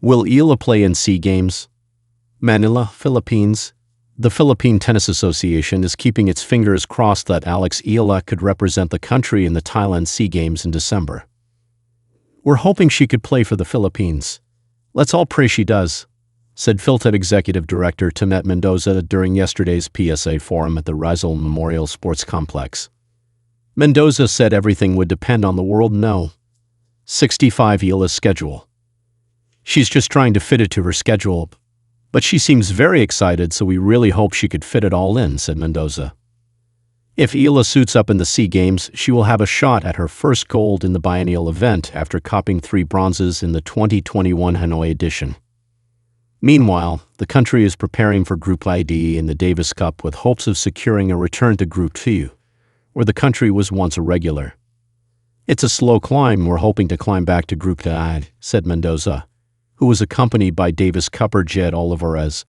Will Eala play in SEA Games? Manila, Philippines. The Philippine Tennis Association is keeping its fingers crossed that Alex Eala could represent the country in the Thailand SEA Games in December. "We're hoping she could play for the Philippines. Let's all pray she does," said Philta Executive Director Tonette Mendoza during yesterday's PSA Forum at the Rizal Memorial Sports Complex. Mendoza said everything would depend on the World No. 65 Eala's schedule. "She's just trying to fit it to her schedule, but she seems very excited, so we really hope she could fit it all in," said Mendoza. "If Eala suits up in the SEA Games, she will have a shot at her first gold in the biennial event after copping 3 bronzes in the 2021 Hanoi edition." Meanwhile, the country is preparing for Group ID in the Davis Cup with hopes of securing a return to Group 2, where the country was once a regular. "It's a slow climb. We're hoping to climb back to Group 2, said Mendoza, who was accompanied by Davis Cupper Jed Olivares.